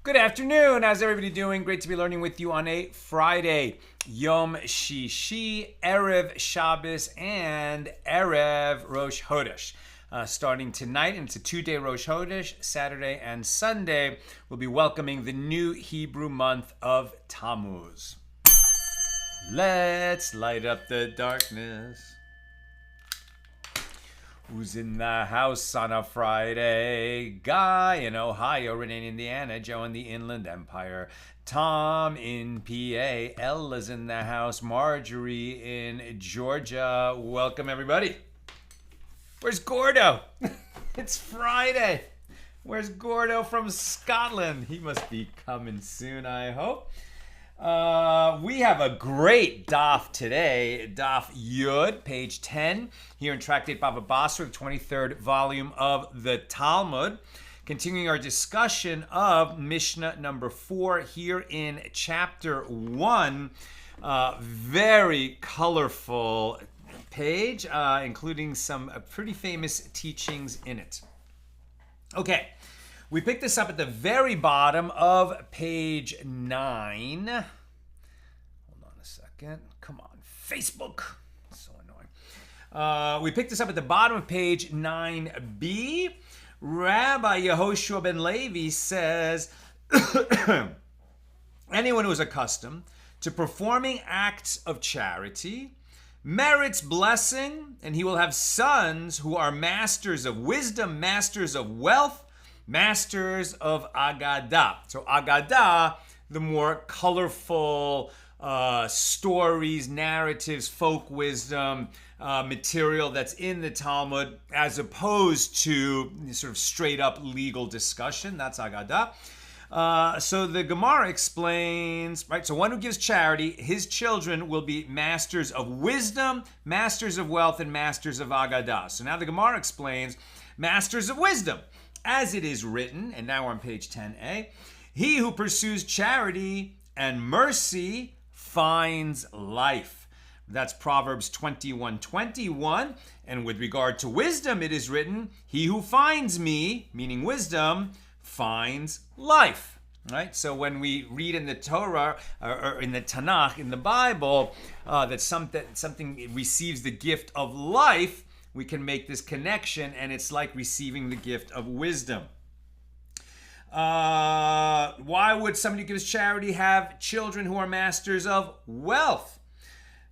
Good afternoon. How's everybody doing? Great to be learning with you on a Friday. Yom Shishi, Erev Shabbos, and Erev Rosh Chodesh. Starting tonight, and it's a 2-day Rosh Chodesh, Saturday and Sunday, we'll be welcoming the new Hebrew month of Tammuz. Let's light up the darkness. Who's in the house on a Friday? Guy in Ohio, Renee in Indiana, Joe in the Inland Empire, Tom in PA, Ella's in the house, Marjorie in Georgia. Welcome, everybody. Where's Gordo? It's Friday. Where's Gordo from Scotland? He must be coming soon, I hope. We have a great daf today, daf Yud, page 10, here in Tractate Bava Basra, the 23rd volume of the Talmud. Continuing our discussion of Mishna number 4 here in chapter 1. Very colorful page, including some pretty famous teachings in it. Okay. We picked this up at the very bottom of page 9. Hold on a second. Come on, Facebook. So annoying. We picked this up at the bottom of page 9b. Rabbi Yehoshua ben Levi says, anyone who is accustomed to performing acts of charity merits blessing, and he will have sons who are masters of wisdom, masters of wealth, masters of aggadah. So aggadah, the more colorful stories, narratives, folk wisdom, material that's in the Talmud, as opposed to sort of straight up legal discussion. That's aggadah. So the Gemara explains, right? So one who gives charity, his children will be masters of wisdom, masters of wealth, and masters of aggadah. So now the Gemara explains, masters of wisdom. As it is written, and now we're on page 10a, he who pursues charity and mercy finds life. That's Proverbs 21:21. And with regard to wisdom, it is written, he who finds me, meaning wisdom, finds life. Right? So when we read in the Torah, or in the Tanakh, in the Bible, that something receives the gift of life, we can make this connection, and it's like receiving the gift of wisdom. Why would somebody who gives charity have children who are masters of wealth?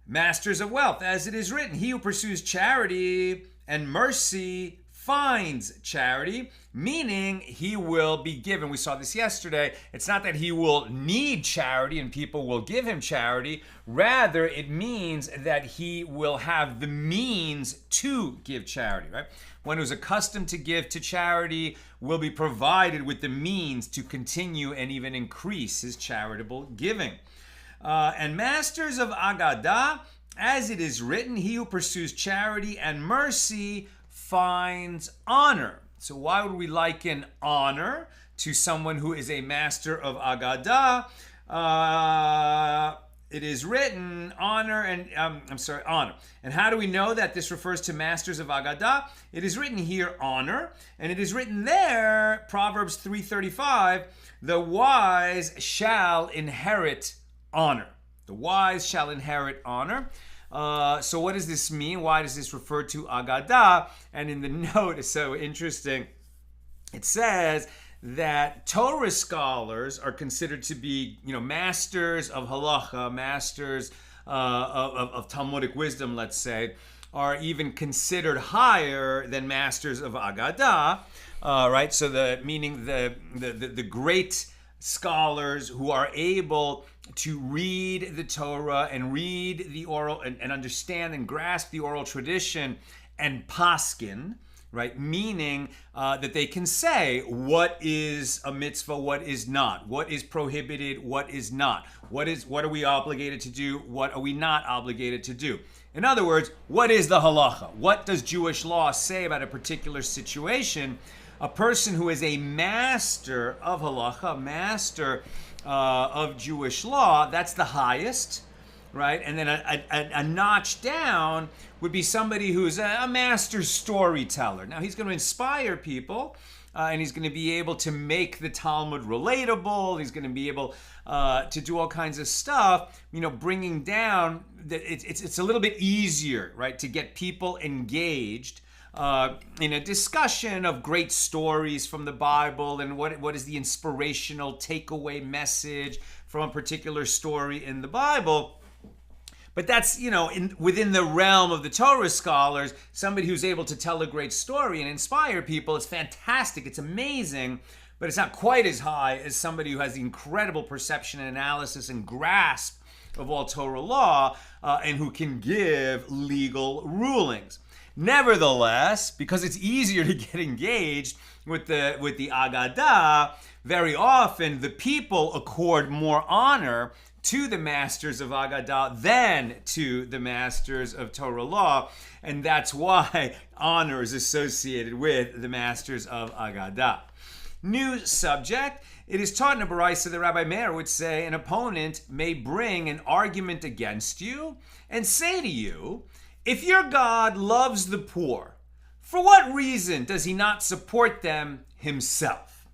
Masters of wealth, as it is written, he who pursues charity and mercy finds charity, meaning he will be given. We saw this yesterday. It's not that he will need charity and people will give him charity. Rather, it means that he will have the means to give charity, right? One who's accustomed to give to charity will be provided with the means to continue and even increase his charitable giving. And masters of aggadah, as it is written, he who pursues charity and mercy finds honor. So why would we liken honor to someone who is a master of aggadah? It is written honor and honor. And how do we know that this refers to masters of aggadah? It is written here honor, and it is written there, Proverbs 3:35, the wise shall inherit honor. The wise shall inherit honor. So what does this mean? Why does this refer to aggadah? And in the note, it's so interesting. It says that Torah scholars are considered to be, masters of halacha, masters of Talmudic wisdom, let's say, are even considered higher than masters of aggadah, right? So the great scholars who are able to read the Torah and read the oral and understand and grasp the oral tradition and paskin, right? Meaning that they can say what is a mitzvah, what is not, what is prohibited, what is not, what are we obligated to do, what are we not obligated to do. In other words, what is the halacha? What does Jewish law say about a particular situation? A person who is a master of halacha, master of Jewish law, that's the highest, right? And then a notch down would be somebody who's a master storyteller. Now, he's going to inspire people, and he's going to be able to make the Talmud relatable. He's going to be able to do all kinds of stuff, bringing down that it's a little bit easier, right, to get people engaged in a discussion of great stories from the Bible and what is the inspirational takeaway message from a particular story in the Bible. But that's, within the realm of the Torah scholars, somebody who's able to tell a great story and inspire people. It's fantastic. It's amazing. But it's not quite as high as somebody who has the incredible perception and analysis and grasp of all Torah law and who can give legal rulings. Nevertheless, because it's easier to get engaged with the aggadah, very often the people accord more honor to the masters of aggadah than to the masters of Torah law, and that's why honor is associated with the masters of aggadah. New subject. It is taught in a baraisa that Rabbi Meir would say an opponent may bring an argument against you and say to you, if your God loves the poor, for what reason does he not support them himself?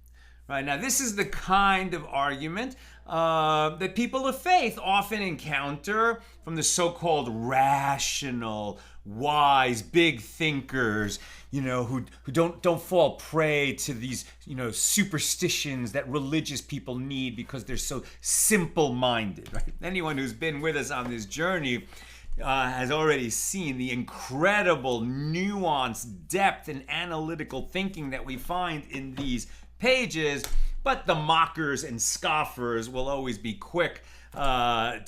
Right, now, this is the kind of argument that people of faith often encounter from the so-called rational, wise, big thinkers, who don't fall prey to these, superstitions that religious people need because they're so simple-minded, right? Anyone who's been with us on this journey has already seen the incredible nuance, depth, and analytical thinking that we find in these pages. But the mockers and scoffers will always be quick to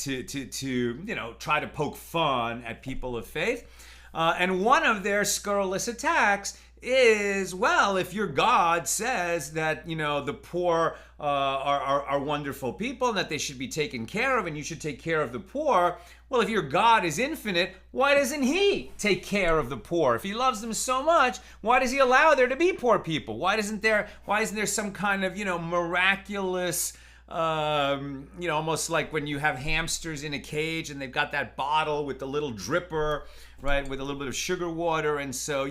try to poke fun at people of faith. And one of their scurrilous attacks is, well, if your God says that, the poor are wonderful people and that they should be taken care of and you should take care of the poor, well, if your God is infinite, why doesn't he take care of the poor? If he loves them so much, why does he allow there to be poor people? Why isn't there some kind of, miraculous, almost like when you have hamsters in a cage and they've got that bottle with the little dripper, right, with a little bit of sugar water. And so,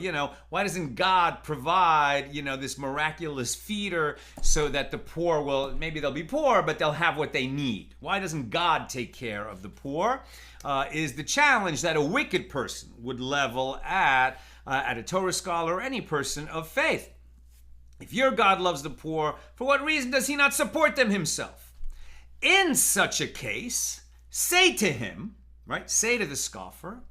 why doesn't God provide, this miraculous feeder so that the poor will, maybe they'll be poor, but they'll have what they need? Why doesn't God take care of the poor? Is the challenge that a wicked person would level at a Torah scholar or any person of faith. If your God loves the poor, for what reason does he not support them himself? In such a case, say to him, right, say to the scoffer,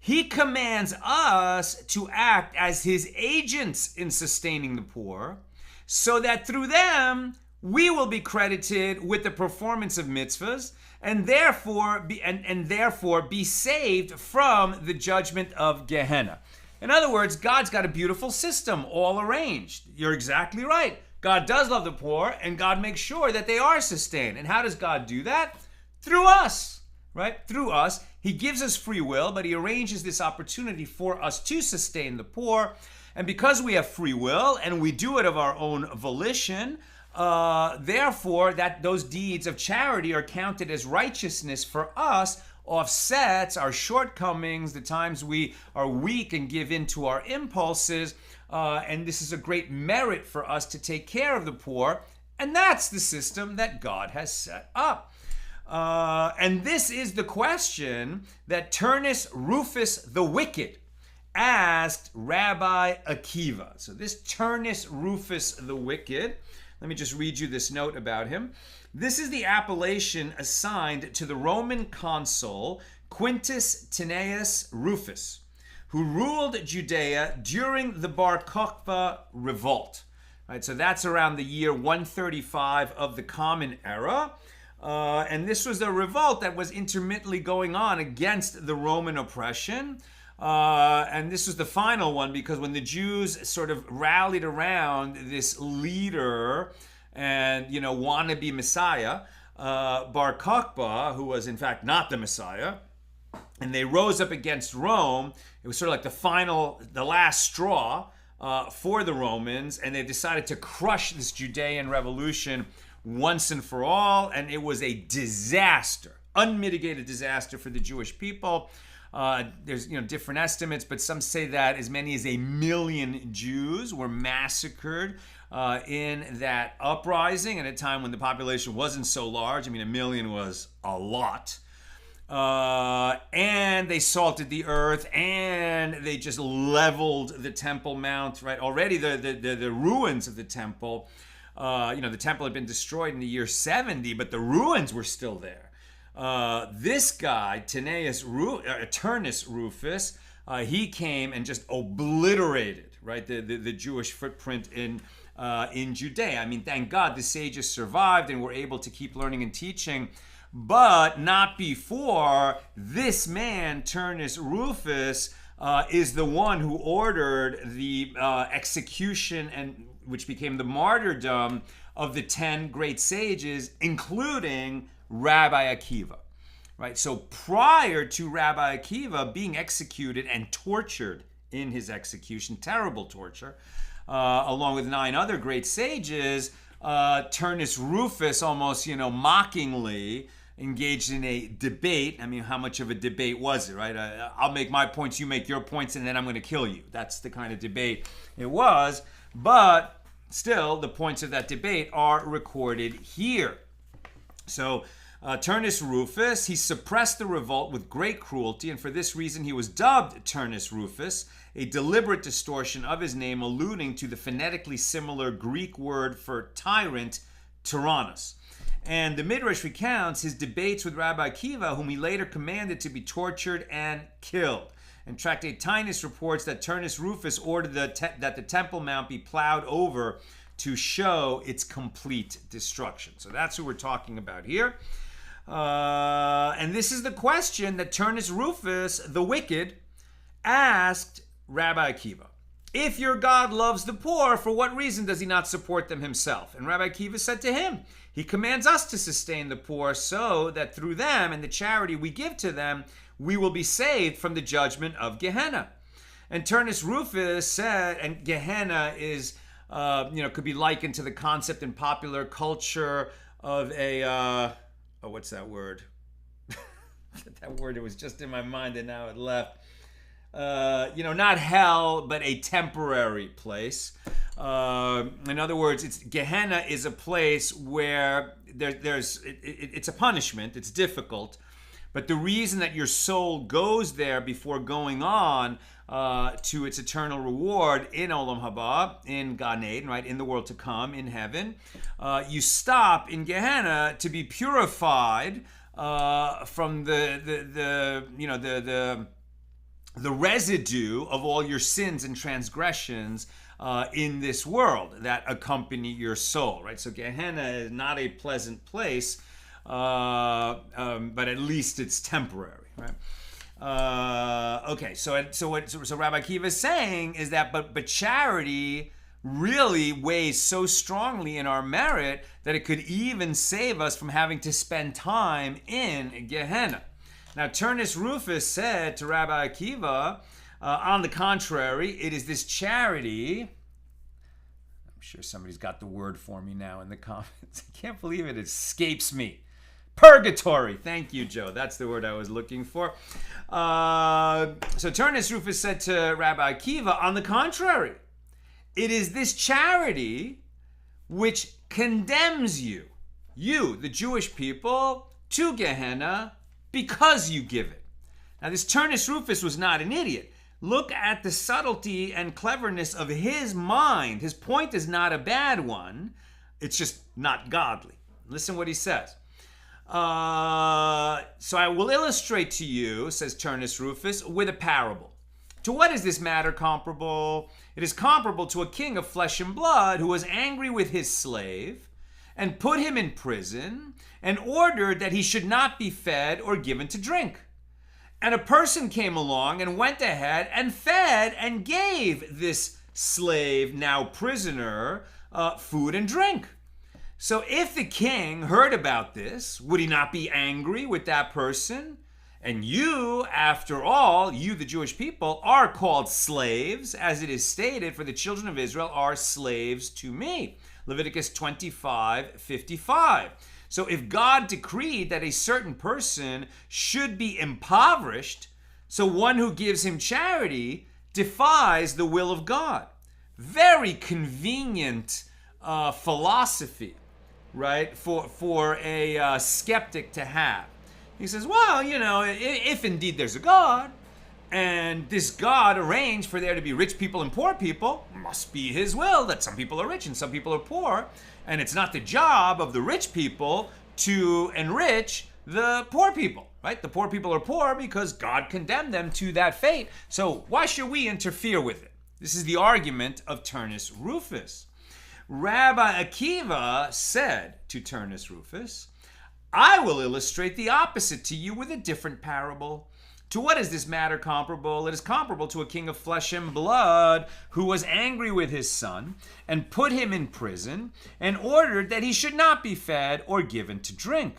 he commands us to act as his agents in sustaining the poor, so that through them we will be credited with the performance of mitzvahs and therefore be saved from the judgment of Gehenna. In other words, God's got a beautiful system all arranged. You're exactly right. God does love the poor, and God makes sure that they are sustained. And how does God do that? Through us, right? Through us. He gives us free will, but he arranges this opportunity for us to sustain the poor. And because we have free will and we do it of our own volition, therefore that those deeds of charity are counted as righteousness for us, offsets our shortcomings, the times we are weak and give in to our impulses. And this is a great merit for us to take care of the poor. And that's the system that God has set up. And this is the question that Turnus Rufus the Wicked asked Rabbi Akiva. So this Turnus Rufus the Wicked, let me just read you this note about him. This is the appellation assigned to the Roman consul Quintus Turnus Rufus, who ruled Judea during the Bar Kokhba revolt. Right, so that's around the year 135 of the Common Era. And this was a revolt that was intermittently going on against the Roman oppression. And this was the final one, because when the Jews sort of rallied around this leader and, wannabe Messiah, Bar Kokhba, who was in fact not the Messiah, and they rose up against Rome, it was sort of like the last straw for the Romans, and they decided to crush this Judean revolution once and for all, and it was a disaster, unmitigated disaster for the Jewish people. There's different estimates, but some say that as many as 1 million Jews were massacred in that uprising at a time when the population wasn't so large. 1 million was a lot. And they salted the earth, and they just leveled the Temple Mount, right? Already the ruins of the temple, the temple had been destroyed in the year 70, but the ruins were still there. This guy, Turnus Rufus, he came and just obliterated, right, the Jewish footprint in Judea. Thank God the sages survived and were able to keep learning and teaching, but not before this man, Turnus Rufus, is the one who ordered the execution, and which became the martyrdom of the 10 great sages, including Rabbi Akiva, right? So prior to Rabbi Akiva being executed and tortured in his execution, terrible torture, along with 9 other great sages, Turnus Rufus almost, mockingly engaged in a debate. How much of a debate was it, right? I'll make my points, you make your points, and then I'm going to kill you. That's the kind of debate it was. But still, the points of that debate are recorded here. So Turnus Rufus, he suppressed the revolt with great cruelty, and for this reason he was dubbed Turnus Rufus, a deliberate distortion of his name alluding to the phonetically similar Greek word for tyrant, tyrannus. And the Midrash recounts his debates with Rabbi Akiva, whom he later commanded to be tortured and killed. And Tractate Tinus reports that Turnus Rufus ordered that the Temple Mount be plowed over to show its complete destruction. So that's who we're talking about here. And this is the question that Turnus Rufus, the wicked, asked Rabbi Akiva. If your God loves the poor, for what reason does he not support them himself? And Rabbi Akiva said to him, he commands us to sustain the poor so that through them and the charity we give to them, we will be saved from the judgment of Gehenna. And Turnus Rufus said, and Gehenna is, could be likened to the concept in popular culture of a, what's that word? That word, it was just in my mind and now it left. Not hell, but a temporary place. In other words, Gehenna is a place where it's a punishment, it's difficult, but the reason that your soul goes there before going on to its eternal reward in Olam Haba, in Gan Eden, right, in the world to come, in heaven, you stop in Gehenna to be purified from the the residue of all your sins and transgressions in this world that accompany your soul, right? So Gehenna is not a pleasant place, but at least it's temporary, right? Okay, so Rabbi Akiva is saying is that, but charity really weighs so strongly in our merit that it could even save us from having to spend time in Gehenna. Now, Turnus Rufus said to Rabbi Akiva, on the contrary, it is this charity. I'm sure somebody's got the word for me now in the comments. I can't believe it escapes me. Purgatory. Thank you, Joe. That's the word I was looking for. So Turnus Rufus said to Rabbi Akiva, on the contrary, it is this charity which condemns you, the Jewish people, to Gehenna because you give it. Now, this Turnus Rufus was not an idiot. Look at the subtlety and cleverness of his mind. His point is not a bad one. It's just not godly. Listen what he says. So I will illustrate to you, says Turnus Rufus, with a parable. To what is this matter comparable? It is comparable to a king of flesh and blood who was angry with his slave and put him in prison and ordered that he should not be fed or given to drink. And a person came along and went ahead and fed and gave this slave, now prisoner, food and drink. So if the king heard about this, would he not be angry with that person? And you, after all, you the Jewish people, are called slaves, as it is stated, for the children of Israel are slaves to me. Leviticus 25:55. So if God decreed that a certain person should be impoverished, so one who gives him charity defies the will of God. Very convenient philosophy, right, for a skeptic to have. He says, well, if indeed there's a God, and this God arranged for there to be rich people and poor people, must be his will that some people are rich and some people are poor, and it's not the job of the rich people to enrich the poor people, right? The poor people are poor because God condemned them to that fate, so why should we interfere with it? This is the argument of Turnus Rufus. Rabbi Akiva said to Turnus Rufus, I will illustrate the opposite to you with a different parable. To what is this matter comparable? It is comparable to a king of flesh and blood who was angry with his son and put him in prison and ordered that he should not be fed or given to drink.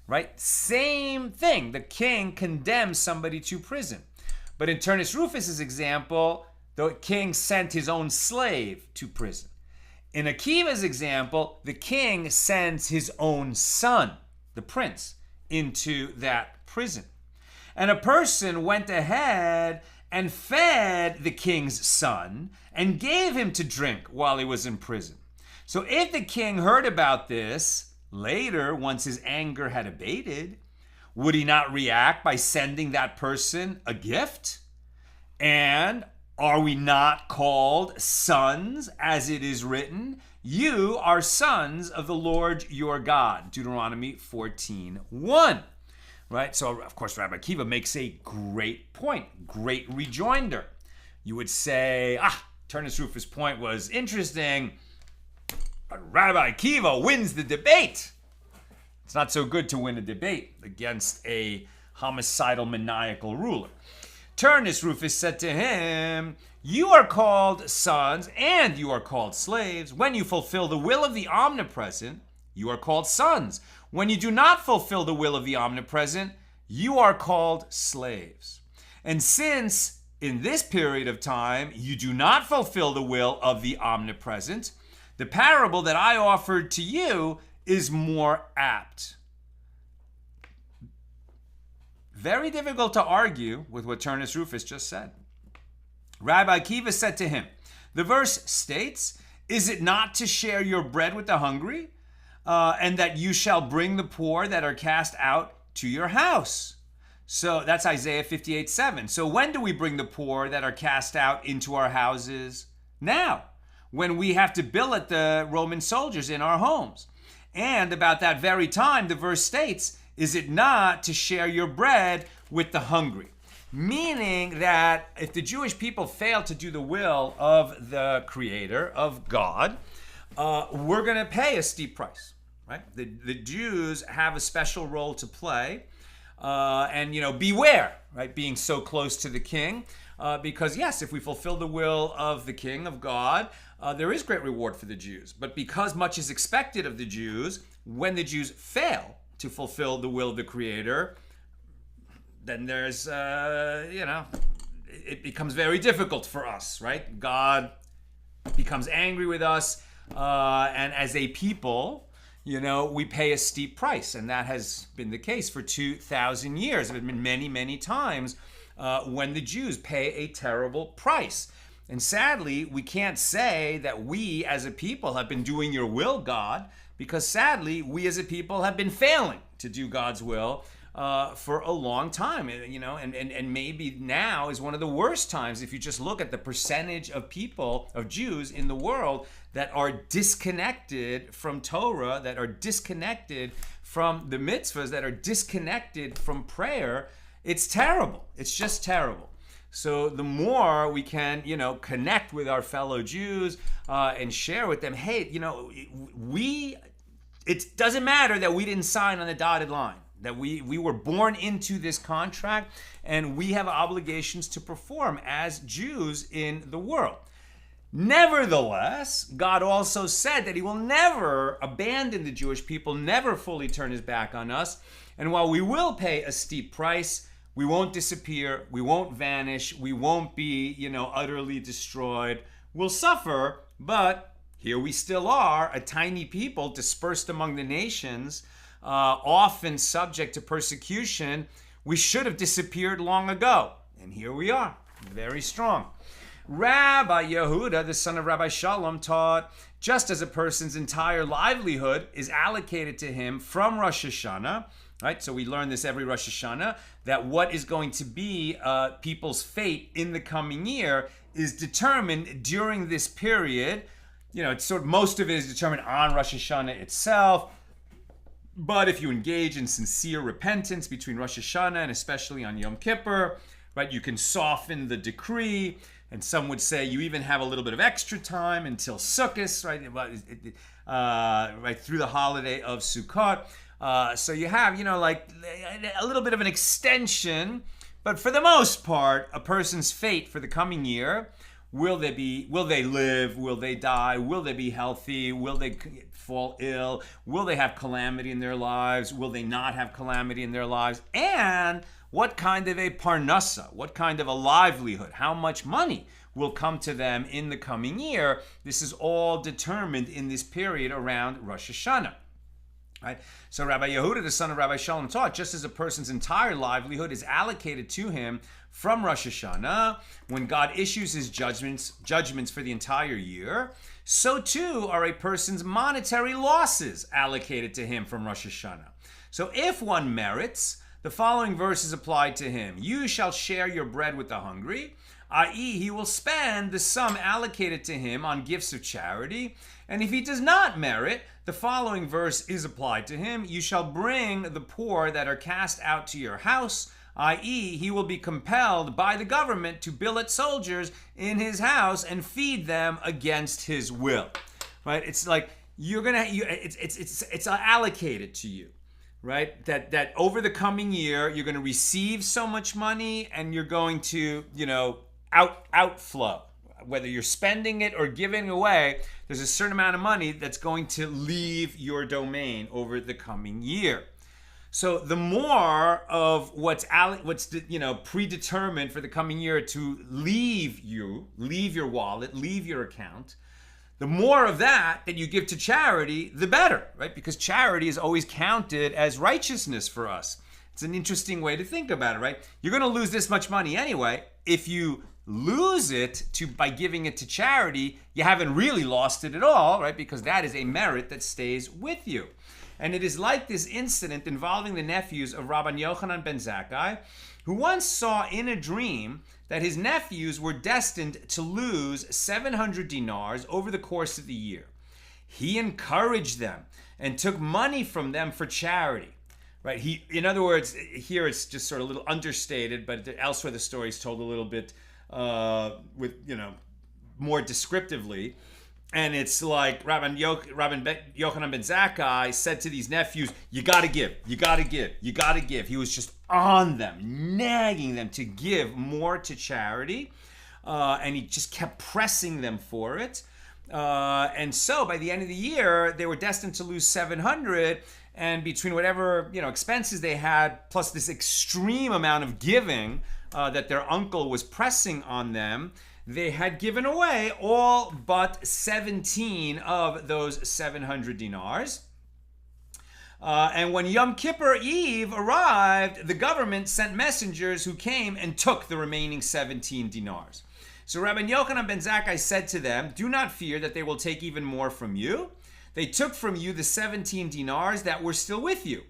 Right? Same thing. The king condemns somebody to prison. But in Turnus Rufus's example, the king sent his own slave to prison. In Akiva's example, the king sends his own son, the prince, into that prison. And a person went ahead and fed the king's son and gave him to drink while he was in prison. So if the king heard about this later, once his anger had abated, would he not react by sending that person a gift? And are we not called sons, as it is written? You are sons of the Lord your God. Deuteronomy 14:1. Right? So, of course, Rabbi Akiva makes a great point, great rejoinder. You would say, Turnus Rufus' point was interesting, but Rabbi Akiva wins the debate. It's not so good to win a debate against a homicidal, maniacal ruler. Turnus Rufus said to him, you are called sons and you are called slaves. When you fulfill the will of the omnipresent, you are called sons. When you do not fulfill the will of the omnipresent, you are called slaves. And since in this period of time you do not fulfill the will of the omnipresent, the parable that I offered to you is more apt. Very difficult to argue with what Turnus Rufus just said. Rabbi Akiva said to him, the verse states, is it not to share your bread with the hungry, and that you shall bring the poor that are cast out to your house? So that's Isaiah 58:7. So when do we bring the poor that are cast out into our houses? Now, when we have to billet the Roman soldiers in our homes. And about that very time, the verse states, is it not to share your bread with the hungry? meaning that if the Jewish people fail to do the will of the Creator, of God, we're going to pay a steep price, right? The Jews have a special role to play, and beware, right, being so close to the king, because yes, if we fulfill the will of the king, of God, there is great reward for the Jews. But because much is expected of the Jews, when the Jews fail to fulfill the will of the Creator, then there's, it becomes very difficult for us, right? God becomes angry with us, and as a people, we pay a steep price, and that has been the case for 2,000 years. There have been many, many times when the Jews pay a terrible price. And sadly, we can't say that we as a people have been doing your will, God, because sadly, we as a people have been failing to do God's will for a long time, and maybe now is one of the worst times if you just look at the percentage of people, of Jews in the world that are disconnected from Torah, that are disconnected from the mitzvahs, that are disconnected from prayer. It's terrible. It's just terrible. So the more we can, connect with our fellow Jews and share with them, hey, it doesn't matter that we didn't sign on the dotted line, that we were born into this contract, and we have obligations to perform as Jews in the world. Nevertheless, God also said that he will never abandon the Jewish people, never fully turn his back on us. And while we will pay a steep price, we won't disappear, we won't vanish, we won't be, utterly destroyed. We'll suffer, but here we still are, a tiny people dispersed among the nations, often subject to persecution. We should have disappeared long ago, and here we are, very strong. Rabbi Yehuda, the son of Rabbi Shalom, taught, just as a person's entire livelihood is allocated to him from Rosh Hashanah, right? So we learn this every Rosh Hashanah, that what is going to be people's fate in the coming year is determined during this period. It's sort of, most of it is determined on Rosh Hashanah itself. But if you engage in sincere repentance between Rosh Hashanah and especially on Yom Kippur, right, you can soften the decree. And some would say you even have a little bit of extra time until Sukkot, right? Right through the holiday of Sukkot. So you have, like a little bit of an extension. But for the most part, a person's fate for the coming year, will they live? Will they die? Will they be healthy? Will they fall ill? Will they have calamity in their lives? Will they not have calamity in their lives? And what kind of a parnasa, what kind of a livelihood, how much money will come to them in the coming year? This is all determined in this period around Rosh Hashanah. Right? So Rabbi Yehuda, the son of Rabbi Shalom, taught, just as a person's entire livelihood is allocated to him from Rosh Hashanah, when God issues his judgments for the entire year, so too are a person's monetary losses allocated to him from Rosh Hashanah. So if one merits, the following verse is applied to him. You shall share your bread with the hungry, i.e., he will spend the sum allocated to him on gifts of charity. And if he does not merit, the following verse is applied to him. You shall bring the poor that are cast out to your house, i.e., he will be compelled by the government to billet soldiers in his house and feed them against his will. Right? It's like it's allocated to you. Right? That over the coming year, you're going to receive so much money and you're going to, outflow. Whether you're spending it or giving away, there's a certain amount of money that's going to leave your domain over the coming year. So the more of what's predetermined for the coming year to leave your wallet, leave your account, the more of that you give to charity, the better, right? Because charity is always counted as righteousness for us. It's an interesting way to think about it, right? You're going to lose this much money anyway. If you lose it by giving it to charity, you haven't really lost it at all, right? Because that is a merit that stays with you. And it is like this incident involving the nephews of Rabban Yochanan ben Zakkai, who once saw in a dream that his nephews were destined to lose 700 dinars over the course of the year. He encouraged them and took money from them for charity. right? In other words, here it's just sort of a little understated, but elsewhere the story is told a little bit with, more descriptively. And it's like Rabban Yochanan ben Zakkai said to these nephews, you got to give, you got to give, you got to give. He was just on them, nagging them to give more to charity. And he just kept pressing them for it. And so by the end of the year, they were destined to lose 700. And between whatever expenses they had, plus this extreme amount of giving that their uncle was pressing on them, they had given away all but 17 of those 700 dinars. And when Yom Kippur Eve arrived, the government sent messengers who came and took the remaining 17 dinars. So Rabban Yochanan ben Zakkai said to them, do not fear that they will take even more from you. They took from you the 17 dinars that were still with you.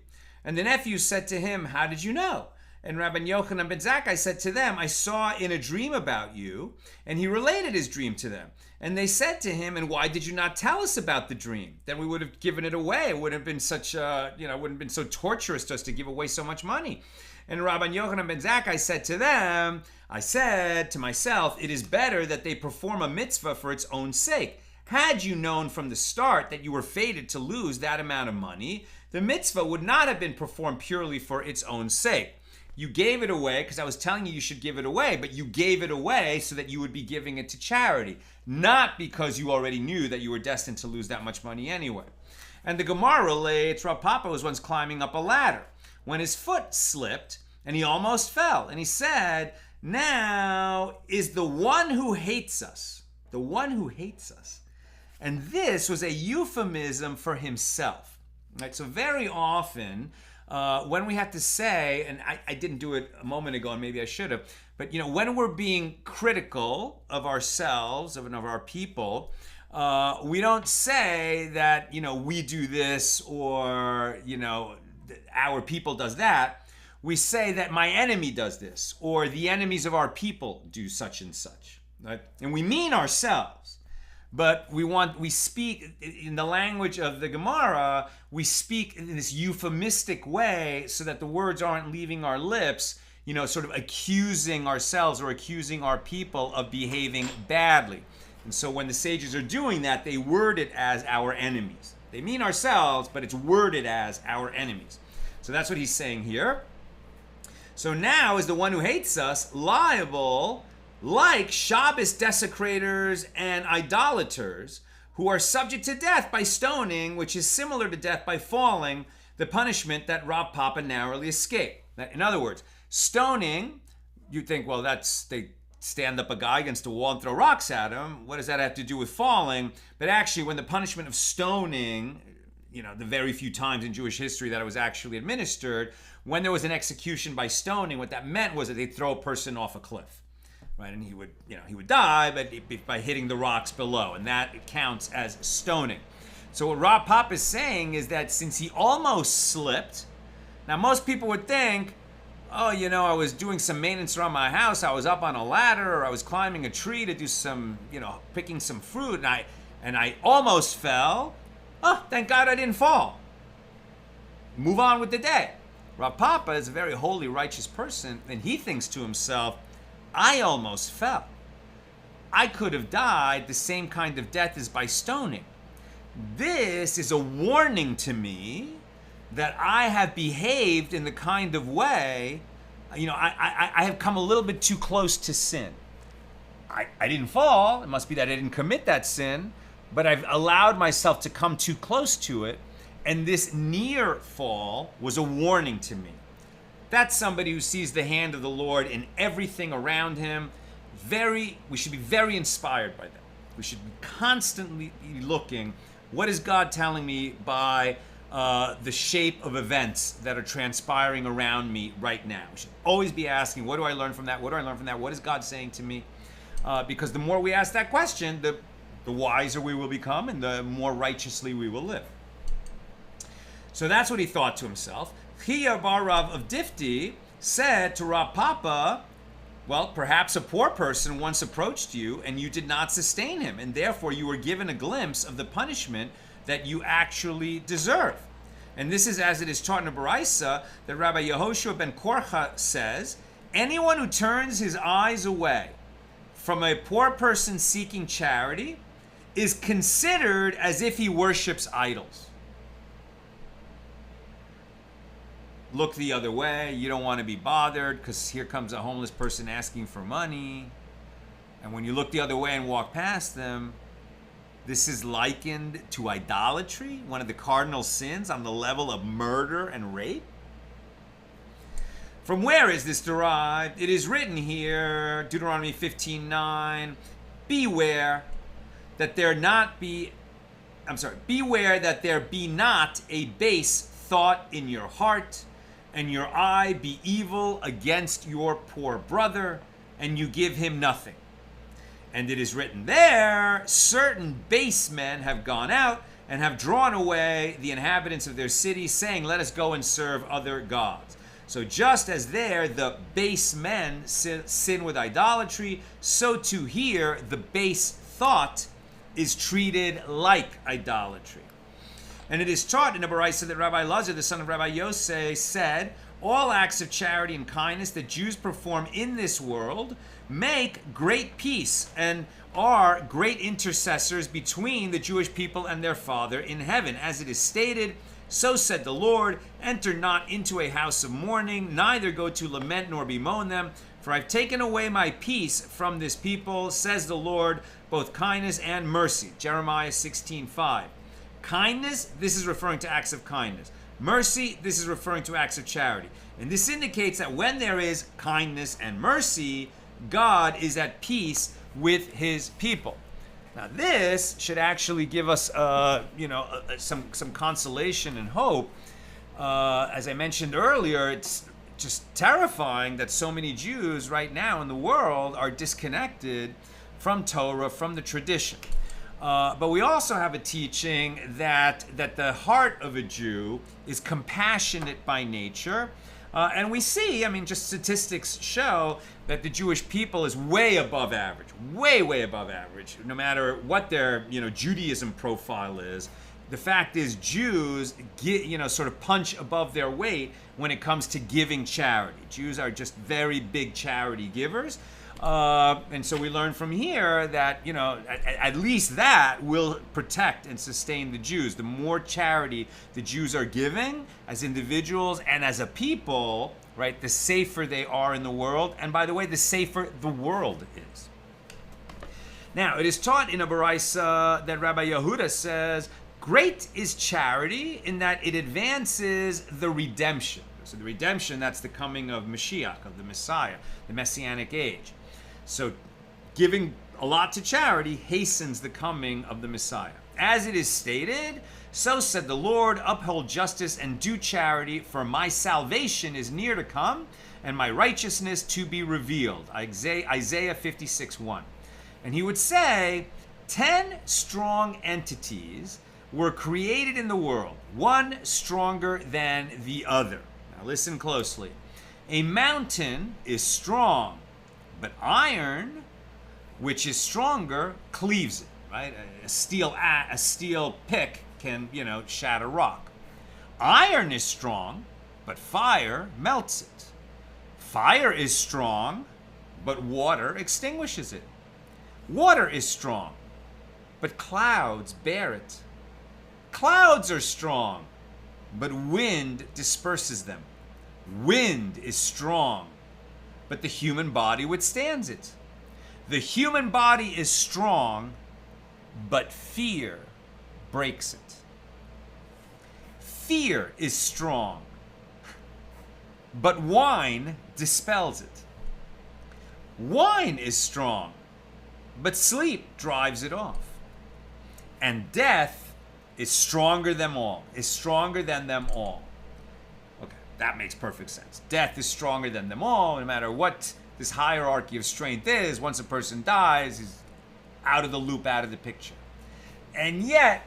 And the nephews said to him, how did you know? And Rabban Yochanan ben Zakkai said to them, I saw in a dream about you. And he related his dream to them. And they said to him, and why did you not tell us about the dream? Then we would have given it away. It wouldn't have been wouldn't have been so torturous to us to give away so much money. And Rabban Yochanan ben Zakkai said to them, I said to myself, it is better that they perform a mitzvah for its own sake. Had you known from the start that you were fated to lose that amount of money, the mitzvah would not have been performed purely for its own sake. You gave it away because I was telling you should give it away, but you gave it away so that you would be giving it to charity, not because you already knew that you were destined to lose that much money anyway. And the Gemara relates, Rav Papa was once climbing up a ladder when his foot slipped and he almost fell. And he said, now is the one who hates us, the one who hates us. And this was a euphemism for himself. Right? So very often, when we have to say, and I didn't do it a moment ago, and maybe I should have, but when we're being critical of ourselves, of our people, we don't say that we do this or our people does that. We say that my enemy does this, or the enemies of our people do such and such, right? And we mean ourselves. But we speak in the language of the Gemara, we speak in this euphemistic way so that the words aren't leaving our lips, sort of accusing ourselves or accusing our people of behaving badly. And so when the sages are doing that, they word it as our enemies. They mean ourselves, but it's worded as our enemies. So that's what he's saying here. So now is the one who hates us liable, like Shabbos desecrators and idolaters, who are subject to death by stoning, which is similar to death by falling, the punishment that Rav Papa narrowly escaped. In other words, stoning, you think, well, they stand up a guy against a wall and throw rocks at him. What does that have to do with falling? But actually, when the punishment of stoning, the very few times in Jewish history that it was actually administered, when there was an execution by stoning, what that meant was that they'd throw a person off a cliff. Right, and he would die, but by hitting the rocks below, and that counts as stoning. So what Rav Papa is saying is that since he almost slipped, now most people would think, oh, I was doing some maintenance around my house, I was up on a ladder, or I was climbing a tree to do some, picking some fruit, and I almost fell. Oh, thank God I didn't fall. Move on with the day. Rav Papa is a very holy, righteous person, and he thinks to himself, I almost fell. I could have died the same kind of death as by stoning. This is a warning to me that I have behaved in the kind of way, I have come a little bit too close to sin. I didn't fall. It must be that I didn't commit that sin, but I've allowed myself to come too close to it. And this near fall was a warning to me. That's somebody who sees the hand of the Lord in everything around him. We should be very inspired by that. We should be constantly looking, what is God telling me by the shape of events that are transpiring around me right now? We should always be asking, what do I learn from that? What do I learn from that? What is God saying to me? Because the more we ask that question, the wiser we will become and the more righteously we will live. So that's what he thought to himself. Chia bar Rav of Difti said to Rav Papa, well, perhaps a poor person once approached you and you did not sustain him, and therefore you were given a glimpse of the punishment that you actually deserve. And this is as it is taught in a Baraisa that Rabbi Yehoshua ben Korcha says, anyone who turns his eyes away from a poor person seeking charity is considered as if he worships idols. Look the other way. You don't want to be bothered because here comes a homeless person asking for money. And when you look the other way and walk past them, this is likened to idolatry, one of the cardinal sins on the level of murder and rape. From where is this derived? It is written here, Deuteronomy 15:9, beware that there be not a base thought in your heart, and your eye be evil against your poor brother, and you give him nothing. And it is written there, certain base men have gone out and have drawn away the inhabitants of their cities, saying, let us go and serve other gods. So just as there the base men sin with idolatry, so too here the base thought is treated like idolatry. And it is taught in a Baraisa that Rabbi Lazar, the son of Rabbi Yosei, said, all acts of charity and kindness that Jews perform in this world make great peace and are great intercessors between the Jewish people and their Father in heaven. As it is stated, so said the Lord, enter not into a house of mourning, neither go to lament nor bemoan them, for I've taken away my peace from this people, says the Lord, both kindness and mercy. Jeremiah 16:5. Kindness, this is referring to acts of kindness. Mercy, this is referring to acts of charity. And this indicates that when there is kindness and mercy, God is at peace with his people. Now this should actually give us some consolation and hope. As I mentioned earlier, it's just terrifying that so many Jews right now in the world are disconnected from Torah, from the tradition. But we also have a teaching that the heart of a Jew is compassionate by nature. And we see, just statistics show that the Jewish people is way above average, way above average, no matter what their, Judaism profile is. The fact is Jews sort of punch above their weight when it comes to giving charity. Jews are just very big charity givers. And so we learn from here that, at least that will protect and sustain the Jews. The more charity the Jews are giving as individuals and as a people, right, the safer they are in the world. And by the way, the safer the world is. Now, it is taught in a Baraisa that Rabbi Yehuda says, great is charity in that it advances the redemption. So the redemption, that's the coming of Mashiach, of the Messiah, the Messianic age. So giving a lot to charity hastens the coming of the Messiah. As it is stated, so said the Lord, uphold justice and do charity, for my salvation is near to come, and my righteousness to be revealed. Isaiah 56:1. And he would say, 10 strong entities were created in the world, one stronger than the other. Now listen closely. A mountain is strong, but iron, which is stronger, cleaves it, right? A steel pick can, shatter rock. Iron is strong, but fire melts it. Fire is strong, but water extinguishes it. Water is strong, but clouds bear it. Clouds are strong, but wind disperses them. Wind is strong, but the human body withstands it. The human body is strong, but fear breaks it. Fear is strong, but wine dispels it. Wine is strong, but sleep drives it off. And death is stronger than them all. Okay, that makes perfect sense. Death is stronger than them all, no matter what this hierarchy of strength is. Once a person dies, he's out of the loop, out of the picture. And yet,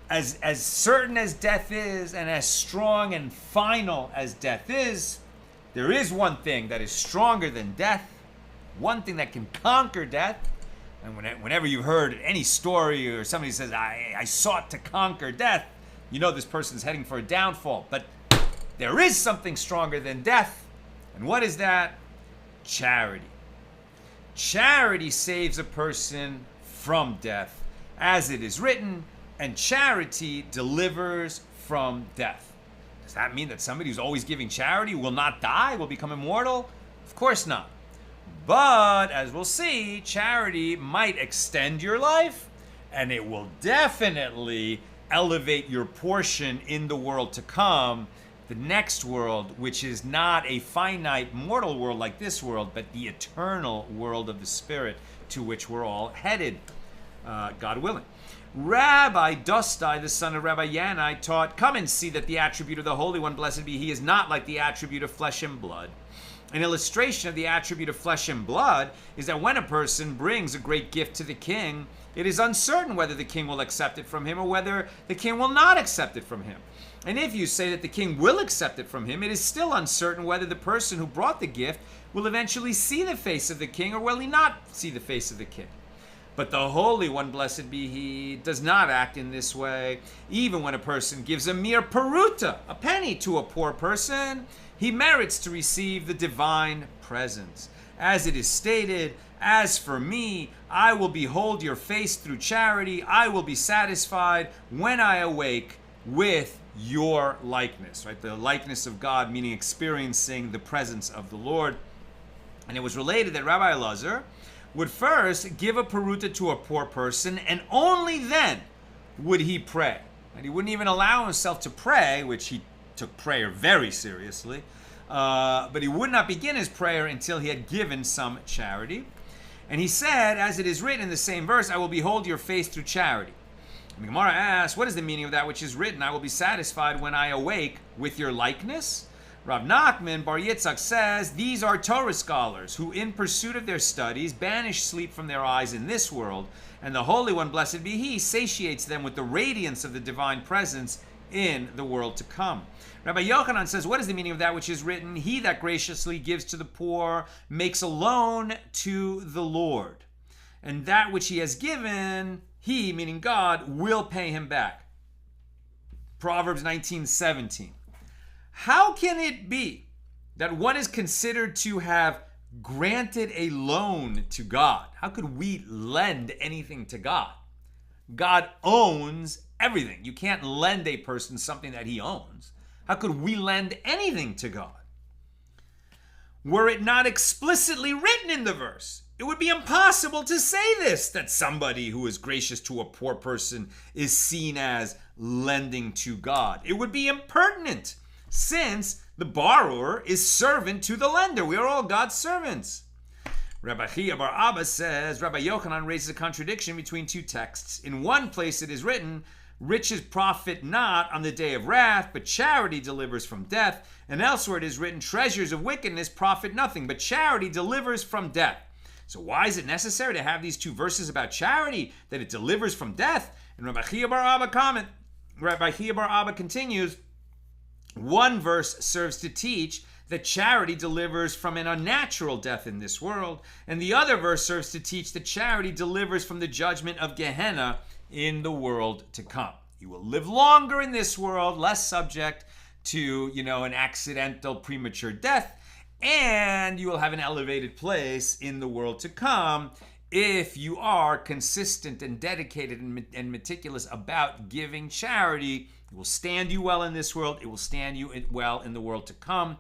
as certain as death is, and as strong and final as death is, there is one thing that is stronger than death, one thing that can conquer death. And whenever you've heard any story or somebody says, I sought to conquer death, You know this person's heading for a downfall, but there is something stronger than death. And what is that? Charity. Charity saves a person from death, as it is written, and charity delivers from death. Does that mean that somebody who's always giving charity will not die, will become immortal? Of course not. But, as we'll see, charity might extend your life, and it will definitely elevate your portion in the world to come, the next world, which is not a finite mortal world like this world, but the eternal world of the Spirit, to which we're all headed, God willing. Rabbi Dostai, the son of Rabbi Yanai, taught, come and see that the attribute of the Holy One, blessed be He, is not like the attribute of flesh and blood. An illustration of the attribute of flesh and blood is that when a person brings a great gift to the king, it is uncertain whether the king will accept it from him or whether the king will not accept it from him. And if you say that the king will accept it from him, it is still uncertain whether the person who brought the gift will eventually see the face of the king or will he not see the face of the king. But the Holy One, blessed be He, does not act in this way. Even when a person gives a mere peruta, a penny, to a poor person, he merits to receive the divine presence. As it is stated, as for me, I will behold your face through charity. I will be satisfied when I awake with your likeness. Right? The likeness of God, meaning experiencing the presence of the Lord. And it was related that Rabbi Elazar would first give a peruta to a poor person, and only then would he pray. And he wouldn't even allow himself to pray, which he took prayer very seriously, but he would not begin his prayer until he had given some charity. And he said, as it is written in the same verse, I will behold your face through charity. And the Gemara asks, what is the meaning of that which is written? I will be satisfied when I awake with your likeness. Rav Nachman Bar Yitzchak says, these are Torah scholars who in pursuit of their studies banish sleep from their eyes in this world, and the Holy One, blessed be He, satiates them with the radiance of the divine presence in the world to come. Rabbi Yochanan says, what is the meaning of that which is written? He that graciously gives to the poor makes a loan to the Lord, and that which he has given, He, meaning God, will pay him back. Proverbs 19:17. How can it be that one is considered to have granted a loan to God? How could we lend anything to God? God owns everything. You can't lend a person something that he owns. How could we lend anything to God? Were it not explicitly written in the verse, it would be impossible to say this, that somebody who is gracious to a poor person is seen as lending to God. It would be impertinent, since the borrower is servant to the lender. We are all God's servants. Rabbi Akiva bar Abba says, Rabbi Yochanan raises a contradiction between two texts. In one place it is written, riches profit not on the day of wrath, but charity delivers from death. And elsewhere it is written, treasures of wickedness profit nothing, but charity delivers from death. So why is it necessary to have these two verses about charity, that it delivers from death? And Rabbi Akiva bar Abba continues, one verse serves to teach that charity delivers from an unnatural death in this world, and the other verse serves to teach that charity delivers from the judgment of Gehenna in the world to come. You will live longer in this world, less subject to, an accidental premature death, and you will have an elevated place in the world to come if you are consistent and dedicated and meticulous about giving charity. It will stand you well in this world. It will stand you well in the world to come.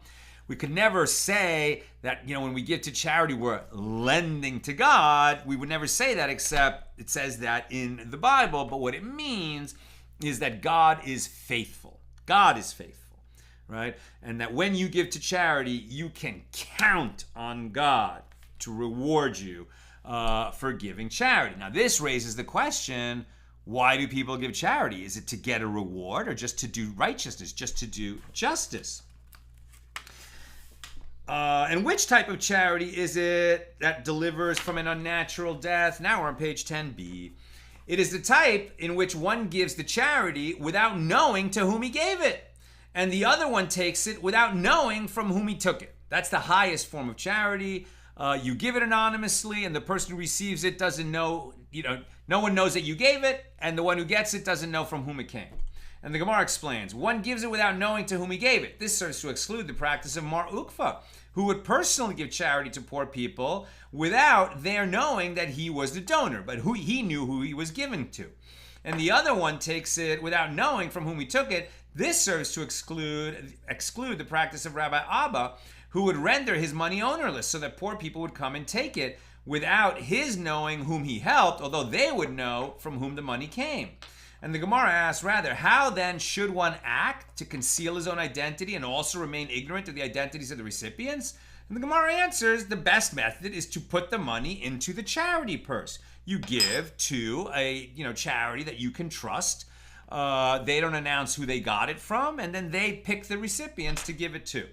We could never say that, when we give to charity, we're lending to God. We would never say that, except it says that in the Bible. But what it means is that God is faithful. God is faithful, right? And that when you give to charity, you can count on God to reward you for giving charity. Now, this raises the question, why do people give charity? Is it to get a reward or just to do righteousness, just to do justice? And which type of charity is it that delivers from an unnatural death? Now we're on page 10b. It is the type in which one gives the charity without knowing to whom he gave it, and the other one takes it without knowing from whom he took it. That's the highest form of charity. You give it anonymously, and the person who receives it doesn't know, no one knows that you gave it, and the one who gets it doesn't know from whom it came. And the Gemara explains, one gives it without knowing to whom he gave it. This serves to exclude the practice of Mar Ukva, who would personally give charity to poor people without their knowing that he was the donor, but he knew who he was given to. And the other one takes it without knowing from whom he took it. This serves to exclude the practice of Rabbi Abba, who would render his money ownerless so that poor people would come and take it without his knowing whom he helped, although they would know from whom the money came. And the Gemara asks, rather, how then should one act to conceal his own identity and also remain ignorant of the identities of the recipients? And the Gemara answers, the best method is to put the money into the charity purse. You give to a charity that you can trust. They don't announce who they got it from, and then they pick the recipients to give it to.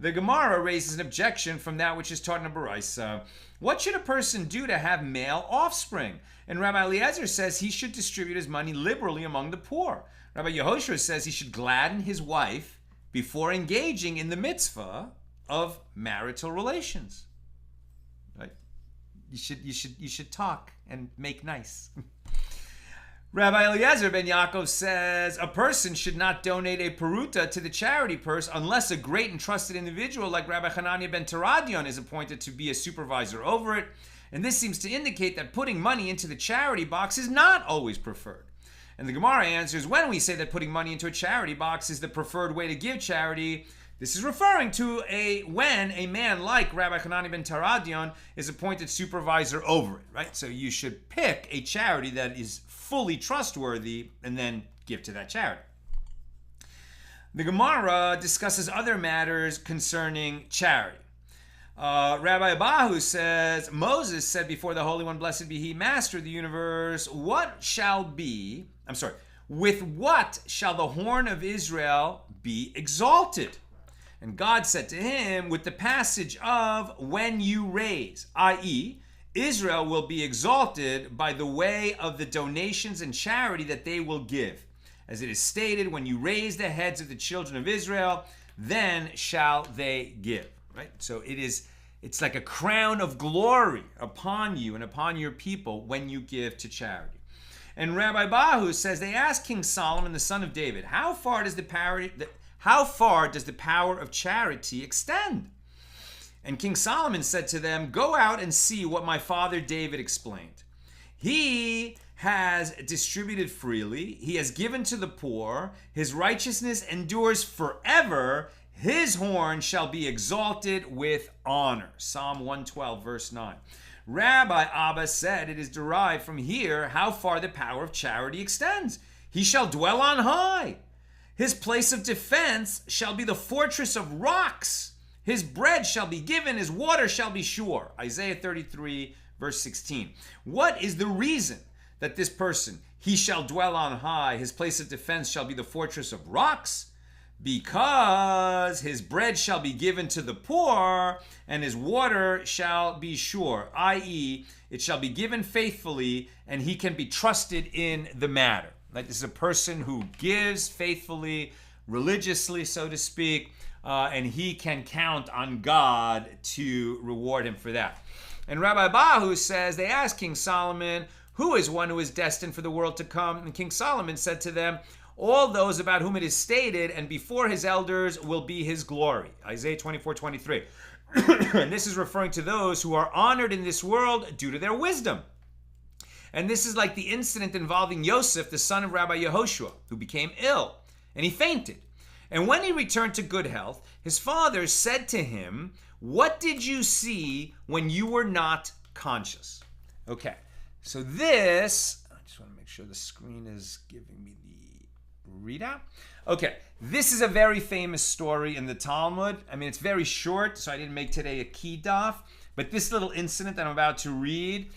The Gemara raises an objection from that which is taught in a Baraisa. What should a person do to have male offspring? And Rabbi Eliezer says he should distribute his money liberally among the poor. Rabbi Yehoshua says he should gladden his wife before engaging in the mitzvah of marital relations. Right? You should talk and make nice. Rabbi Eliezer ben Yaakov says a person should not donate a peruta to the charity purse unless a great and trusted individual like Rabbi Hanania ben Teradion is appointed to be a supervisor over it. And this seems to indicate that putting money into the charity box is not always preferred. And the Gemara answers, when we say that putting money into a charity box is the preferred way to give charity, this is referring to when a man like Rabbi Hanani ben Teradion is appointed supervisor over it, right? So you should pick a charity that is fully trustworthy and then give to that charity. The Gemara discusses other matters concerning charity. Rabbi Abahu says, Moses said before the Holy One, blessed be he, master of the universe, with what shall the horn of Israel be exalted? And God said to him, with the passage of when you raise, i.e., Israel will be exalted by the way of the donations and charity that they will give. As it is stated, when you raise the heads of the children of Israel, then shall they give. Right? So it's like a crown of glory upon you and upon your people when you give to charity. And Rabbi Bahu says, they asked King Solomon, the son of David, how far does the power of charity extend? And King Solomon said to them, go out and see what my father David explained. He has distributed freely. He has given to the poor. His righteousness endures forever. His horn shall be exalted with honor. Psalm 112, verse 9. Rabbi Abba said it is derived from here how far the power of charity extends. He shall dwell on high. His place of defense shall be the fortress of rocks. His bread shall be given, his water shall be sure. Isaiah 33, verse 16. What is the reason that this person, he shall dwell on high, his place of defense shall be the fortress of rocks? Because his bread shall be given to the poor, and his water shall be sure, i.e., it shall be given faithfully, and he can be trusted in the matter. Like this is a person who gives faithfully, religiously, so to speak, and he can count on God to reward him for that. And Rabbi Bahu says, they asked King Solomon, who is one who is destined for the world to come? And King Solomon said to them, all those about whom it is stated, and before his elders will be his glory. Isaiah 24:23. And this is referring to those who are honored in this world due to their wisdom. And this is like the incident involving Yosef, the son of Rabbi Yehoshua, who became ill, and he fainted. And when he returned to good health, his father said to him, what did you see when you were not conscious? Okay, so this, I just want to make sure the screen is giving me the readout. Okay, this is a very famous story in the Talmud. I mean, it's very short, so I didn't make today a key daf, but this little incident that I'm about to read,